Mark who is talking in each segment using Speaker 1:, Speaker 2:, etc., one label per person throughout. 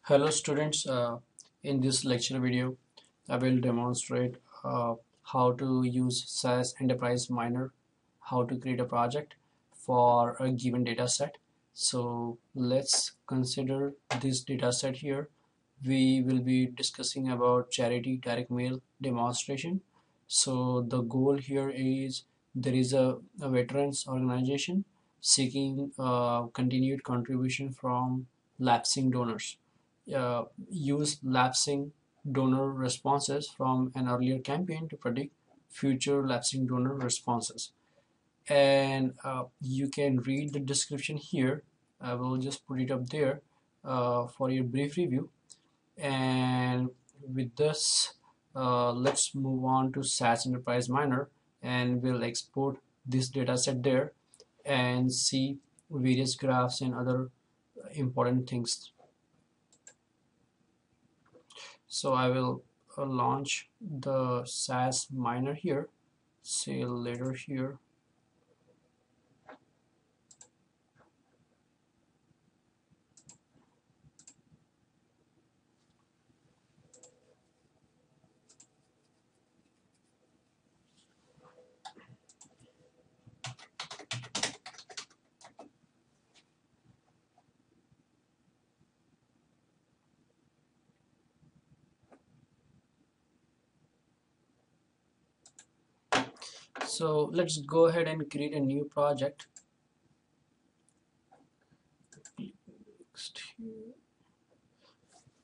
Speaker 1: Hello students, in this lecture video I will demonstrate how to use SAS Enterprise Miner, how to create a project for a given data set. So let's consider this data set here. We will be discussing about charity direct mail demonstration. So the goal here is there is a veterans organization seeking continued contribution from lapsing donors. Use lapsing donor responses from an earlier campaign to predict future lapsing donor responses. And you can read the description here. I will just put it up there for your brief review. And with this, let's move on to SAS Enterprise Miner, and we'll export this data set there and see various graphs and other important things. So I will launch the SAS miner here, say later here. So let's go ahead and create a new project.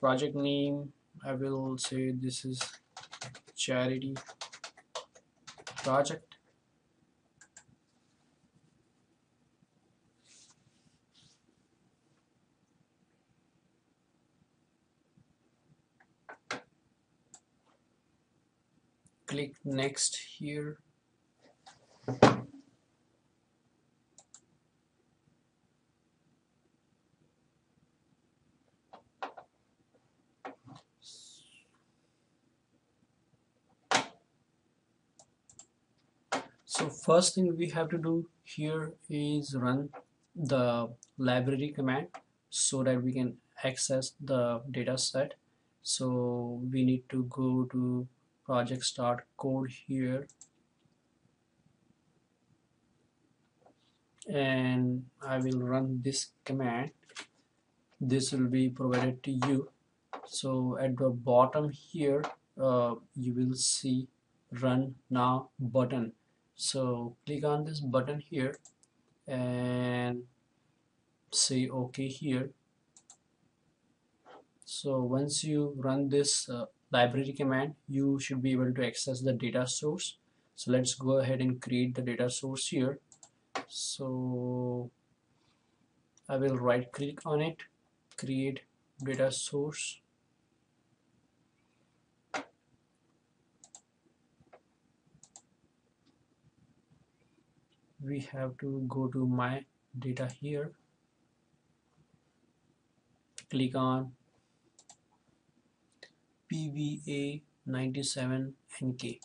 Speaker 1: Project name, I will say this is charity project. Click next here. So first thing we have to do here is run the library command so that we can access the data set. So we need to go to project start code here, and I will run this command. This will be provided to you. So at the bottom here you will see run now button. So click on this button here and say OK here. So once you run this library command, you should be able to access the data source. So let's go ahead and create the data source here. So I will right click on it, create data source. We have to go to my data here, click on PVA 97 NK.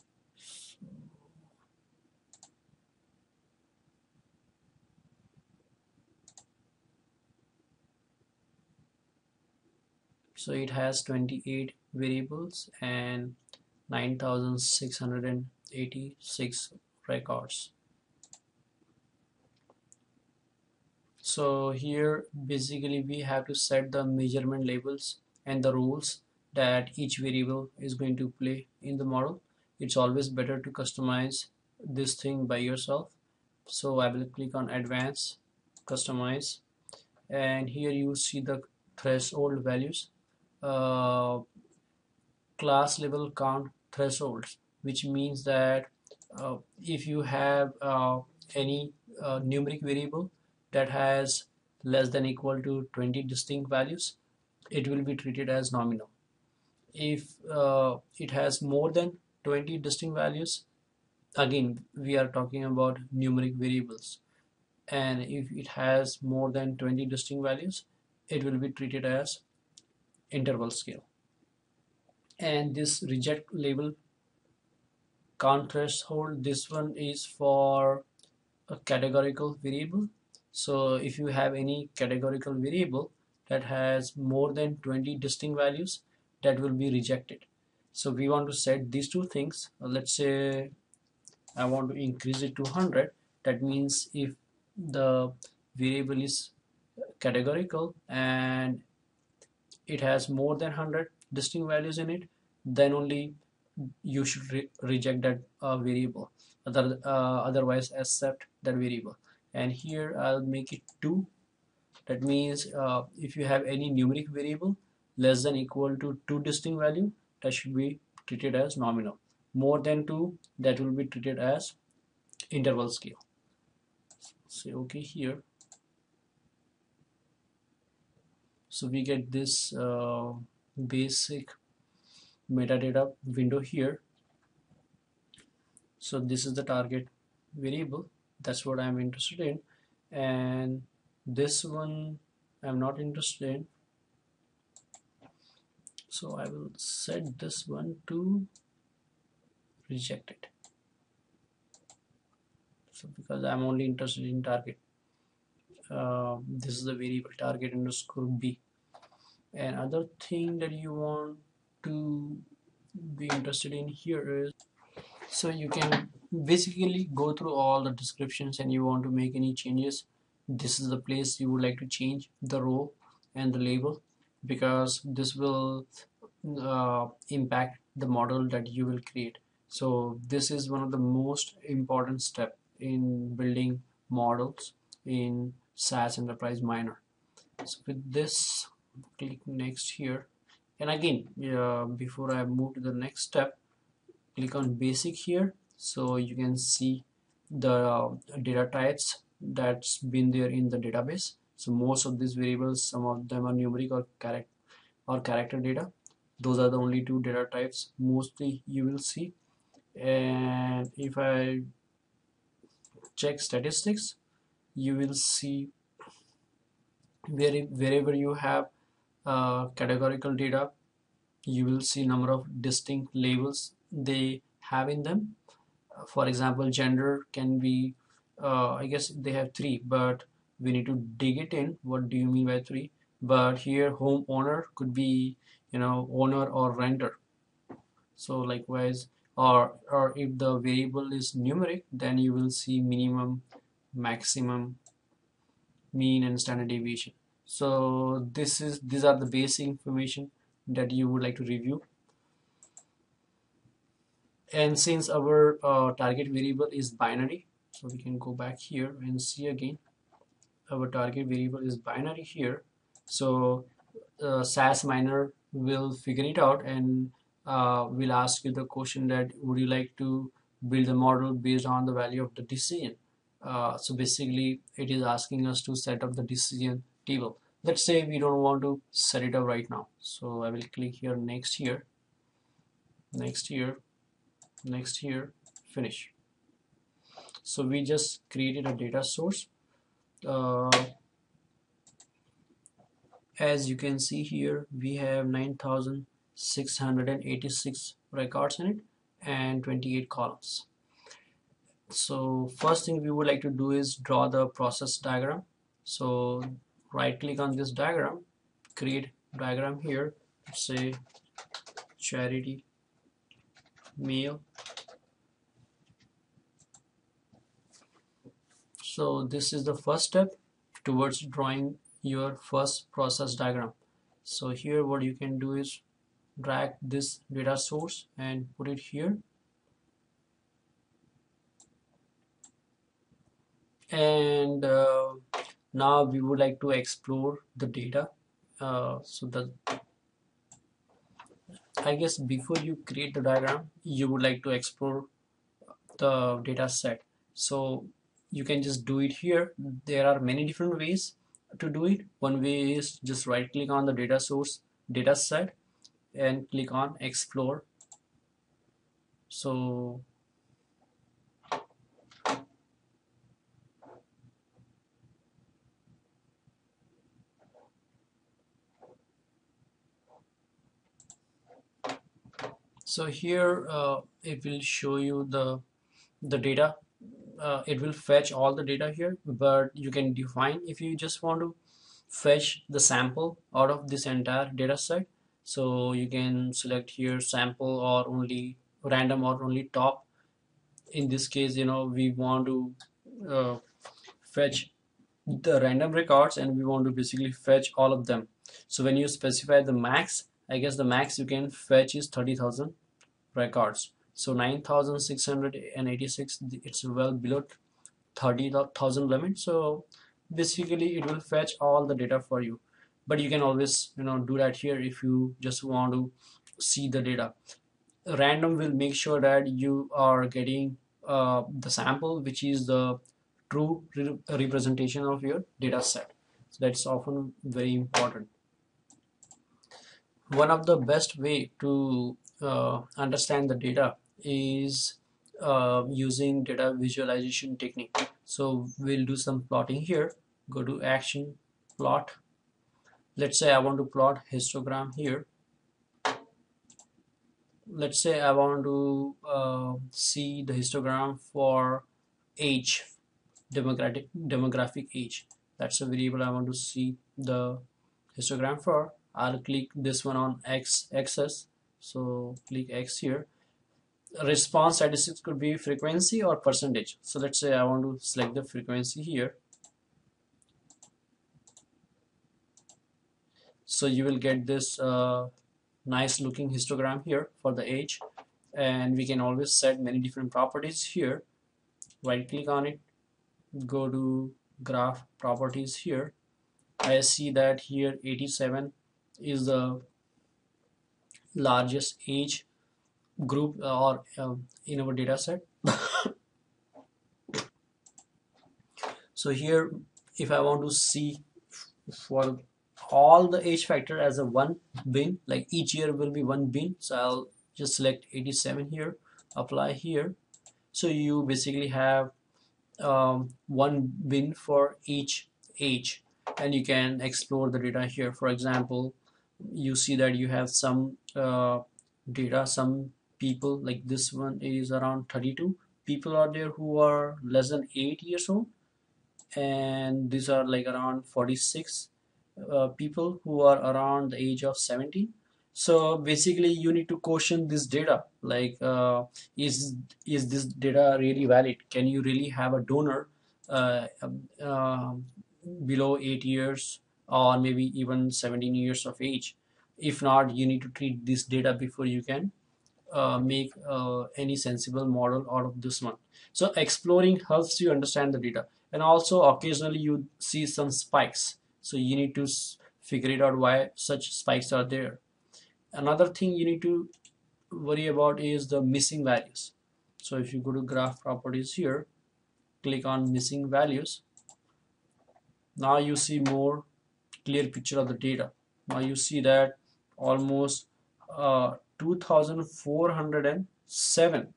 Speaker 1: So it has 28 variables and 9,686 records. So here basically we have to set the measurement labels and the roles that each variable is going to play in the model. It's always better to customize this thing by yourself. So I will click on advanced, customize, and here you see the threshold values, class level count thresholds, which means that if you have any numeric variable that has less than equal to 20 distinct values, it will be treated as nominal. If it has more than 20 distinct values, again we are talking about numeric variables, and if it has more than 20 distinct values, it will be treated as interval scale. And this reject label count threshold, this one is for a categorical variable. So if you have any categorical variable that has more than 20 distinct values, that will be rejected. So we want to set these two things. Let's say I want to increase it to 100. That means if the variable is categorical and it has more than 100 distinct values in it, then only you should reject that variable. Otherwise accept that variable. And here I'll make it 2. That means if you have any numeric variable less than equal to 2 distinct value, that should be treated as nominal. More than 2, that will be treated as interval scale. Say okay here. So we get this basic metadata window here. So this is the target variable, that's what I'm interested in, and this one I'm not interested in, so I will set this one to reject it. So because I'm only interested in target, this is the variable target underscore b. And other thing that you want to be interested in here is, so you can basically go through all the descriptions, and you want to make any changes, this is the place you would like to change the row and the label, because this will impact the model that you will create. So this is one of the most important step in building models in SAS Enterprise Miner. So with this, click next here, and again before I move to the next step, click on basic here, so you can see the data types that's been there in the database. So most of these variables, some of them are numeric or character data. Those are the only 2 data types mostly you will see. And if I check statistics, you will see wherever you have categorical data, you will see number of distinct labels they have in them. For example, gender can be I guess they have 3, but we need to dig it in, what do you mean by 3. But here homeowner could be, owner or renter. So likewise, or if the variable is numeric, then you will see minimum, maximum, mean, and standard deviation. So these are the basic information that you would like to review. And since our target variable is binary, so we can go back here and see again, our target variable is binary here. So SAS Miner will figure it out, and will ask you the question that would you like to build a model based on the value of the decision. So basically it is asking us to set up the decision table. Let's say we don't want to set it up right now, so I will click here, next here, next here, next here, finish. So we just created a data source. As you can see here, we have 9,686 records in it and 28 columns. So first thing we would like to do is draw the process diagram. So right click on this diagram, create diagram here, say charity mail. So this is the first step towards drawing your first process diagram. So here what you can do is drag this data source and put it here, and now we would like to explore the data. I guess before you create the diagram, you would like to explore the data set. So you can just do it here. There are many different ways to do it. One way is just right click on the data source data set and click on explore. So here it will show you the data. It will fetch all the data here, but you can define if you just want to fetch the sample out of this entire data set. So you can select here sample or only random or only top. In this case, we want to fetch the random records, and we want to basically fetch all of them. So when you specify the max, I guess the max you can fetch is 30,000 records. So 9,686, it's well below 30,000 limit. So basically it will fetch all the data for you, but you can always do that here if you just want to see the data. Random will make sure that you are getting the sample which is the true representation of your data set. So that's often very important. One of the best way to understand the data is using data visualization technique. So we'll do some plotting here. Go to action, plot. Let's say I want to plot histogram here. Let's say I want to see the histogram for age, demographic age. That's a variable I want to see the histogram for. I'll click this one on axis. So click X here. Response statistics could be frequency or percentage. So let's say I want to select the frequency here. So you will get this nice looking histogram here for the age, and we can always set many different properties here. Right click on it, go to graph properties here. I see that here 87 is the largest age group or in our data set. So here if I want to see for all the age factor as a one bin, like each year will be one bin, so I'll just select 87 here, apply here. So you basically have one bin for each age, and you can explore the data here. For example, you see that you have some data, some people, like this one is around 32 people are there who are less than 8 years old, and these are like around 46 people who are around the age of 17. So basically you need to question this data, like is this data really valid? Can you really have a donor uh, uh, below 8 years or maybe even 17 years of age? If not, you need to treat this data before you can make any sensible model out of this one. So exploring helps you understand the data, and also occasionally you see some spikes, so you need to figure it out why such spikes are there. Another thing you need to worry about is the missing values. So if you go to graph properties here, click on missing values, now you see more clear picture of the data. Now you see that almost 2407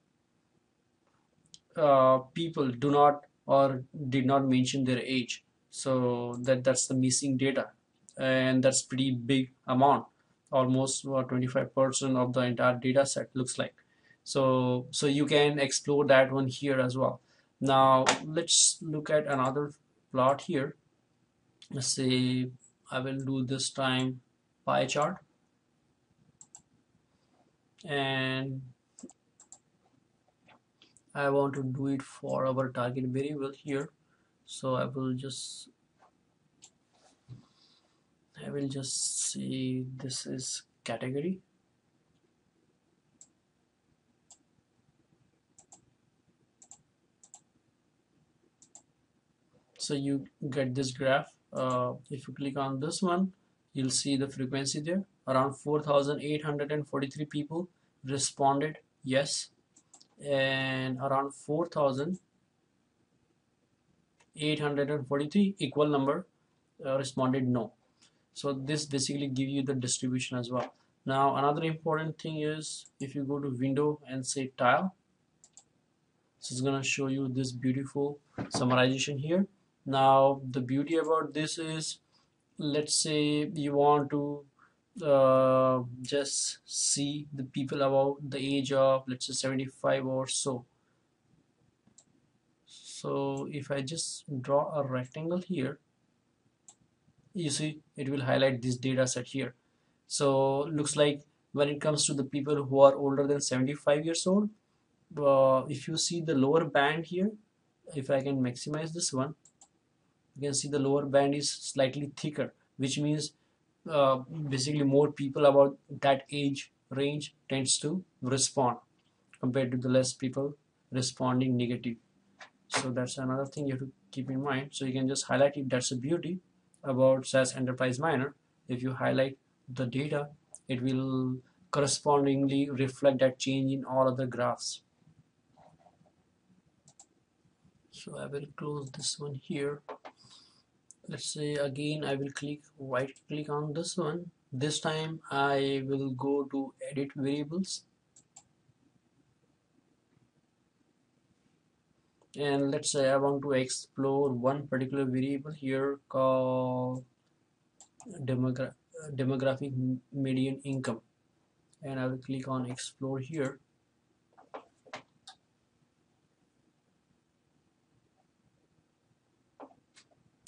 Speaker 1: people do not or did not mention their age. So that's the missing data, and that's pretty big amount, almost 25% of the entire data set looks like. So you can explore that one here as well. Now let's look at another plot here. Let's say I will do this time pie chart, and I want to do it for our target variable here. So I will just say this is category. So you get this graph. If you click on this one, you'll see the frequency there. Around 4,843 people responded yes, and around 4,843 equal number responded no. So this basically give you the distribution as well. Now another important thing is if you go to window and say tile, so it's gonna show you this beautiful summarization here. Now the beauty about this is, let's say you want to just see the people about the age of, let's say, 75 or so. So if I just draw a rectangle here, you see it will highlight this data set here. So looks like when it comes to the people who are older than 75 years old, if you see the lower band here, if I can maximize this one, you can see the lower band is slightly thicker, which means uh, basically more people about that age range tends to respond compared to the less people responding negative. So that's another thing you have to keep in mind. So you can just highlight it. That's the beauty about SAS Enterprise Miner. If you highlight the data, it will correspondingly reflect that change in all other graphs. So I will close this one here. Let's say again I will right click on this one. This time I will go to edit variables, and let's say I want to explore one particular variable here called demogra demographic median income, and I will click on explore here.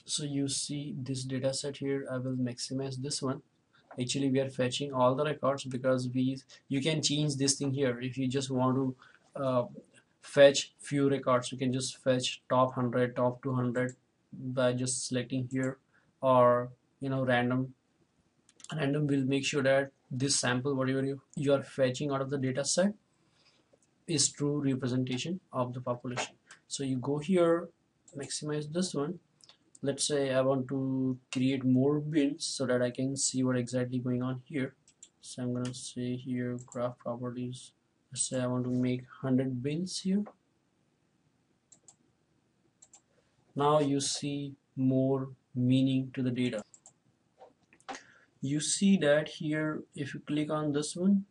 Speaker 1: So you see this data set here. I will maximize this one. Actually we are fetching all the records because you can change this thing here. If you just want to fetch few records, you can just fetch top 100, top 200 by just selecting here, or random will make sure that this sample whatever you are fetching out of the data set is true representation of the population. So you go here, maximize this one. Let's say I want to create more bins so that I can see what exactly going on here. So I'm gonna say here graph properties. Let's say I want to make 100 bins here. Now you see more meaning to the data. You see that here if you click on this one,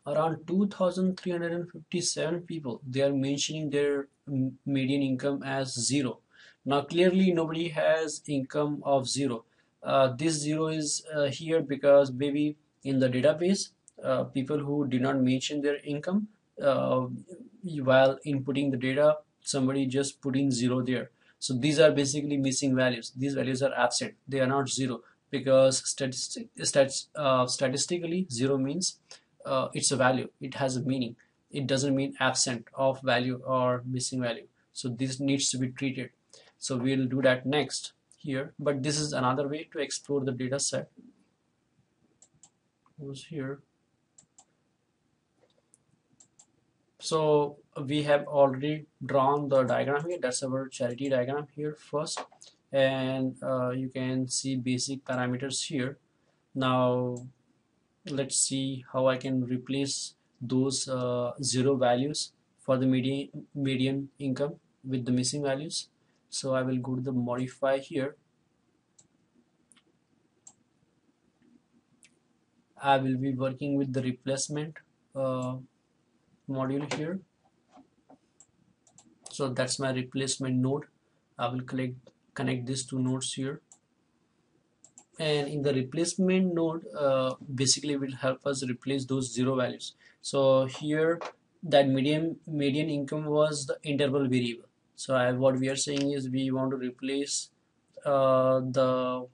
Speaker 1: around 2,357 people, they are mentioning their median income as 0. Now clearly nobody has income of 0. This 0 is here because maybe in the database people who did not mention their income uh, while inputting the data, somebody just put in 0 there. So these are basically missing values. These values are absent. They are not 0 because statistically 0 means it's a value, it has a meaning. It doesn't mean absent of value or missing value. So this needs to be treated. So we'll do that next here, but this is another way to explore the data set. Goes here. So we have already drawn the diagram here. That's our charity diagram here first, and you can see basic parameters here. Now let's see how I can replace those 0 values for the median income with the missing values. So I will go to the modify here. I will be working with the replacement module here. So that's my replacement node. I will connect these two nodes here, and in the replacement node basically will help us replace those 0 values. So here that median income was the interval variable. So what we are saying is we want to replace the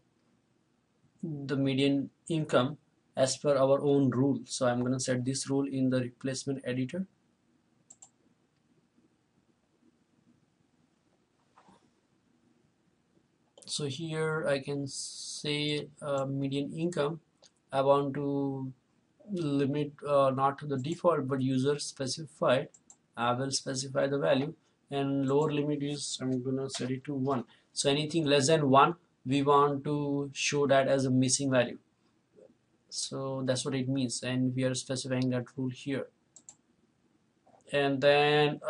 Speaker 1: median income as per our own rule. So I'm going to set this rule in the replacement editor. So here I can say median income. I want to limit not to the default but user specified. I will specify the value, and lower limit is I'm gonna set it to 1. So anything less than 1 we want to show that as a missing value. So that's what it means, and we are specifying that rule here. And then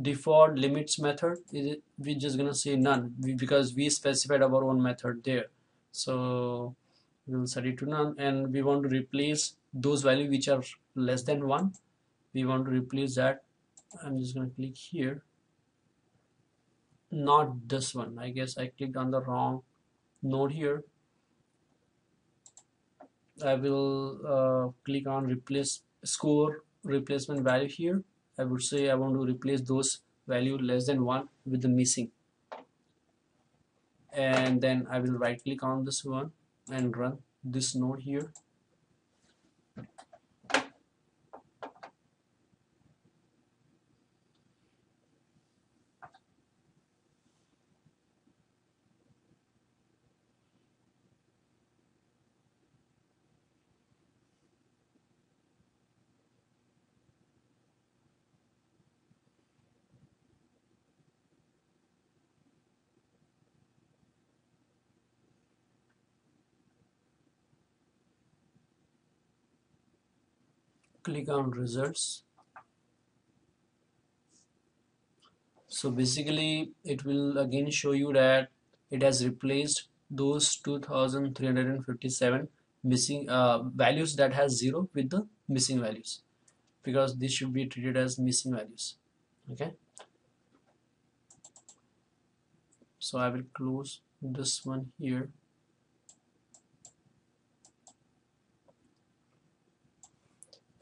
Speaker 1: default limits method is we're just gonna say none because we specified our own method there. So we'll set it to none, and we want to replace those values which are less than 1. We want to replace that. I'm just gonna click here, not this one. I guess I clicked on the wrong node here. I will click on replace score replacement value here. I would say I want to replace those value less than 1 with the missing. and then I will right click on this one and run this node here. Click on results. So basically it will again show you that it has replaced those 2357 missing values that has 0 with the missing values, because this should be treated as missing values. Okay, so I will close this one here.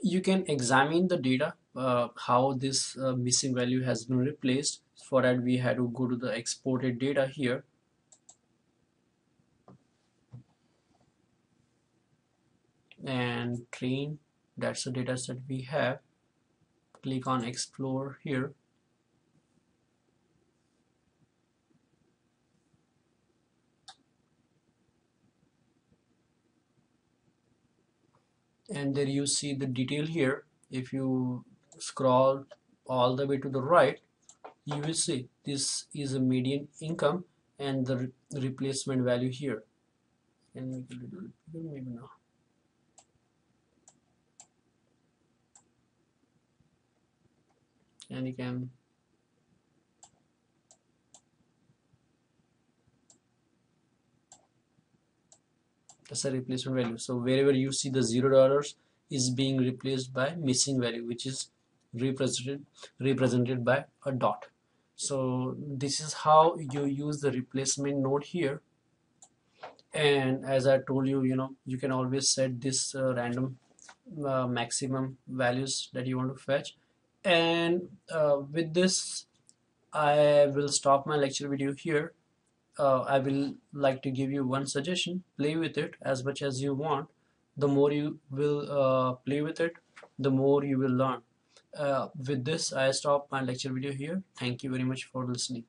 Speaker 1: You can examine the data, how this missing value has been replaced. For that we had to go to the exported data here, and train, that's the data set we have. Click on explore here, and there you see the detail here. If you scroll all the way to the right, you will see this is a median income and the replacement value here. And make it a little bigger maybe now. And you can that's a replacement value. So wherever you see the $0 is being replaced by missing value, which is represented by a dot. So this is how you use the replacement node here. And as I told you, you can always set this random maximum values that you want to fetch. And with this I will stop my lecture video here. I will like to give you one suggestion: play with it as much as you want. The more you will play with it, the more you will learn. With this I stop my lecture video here. Thank you very much for listening.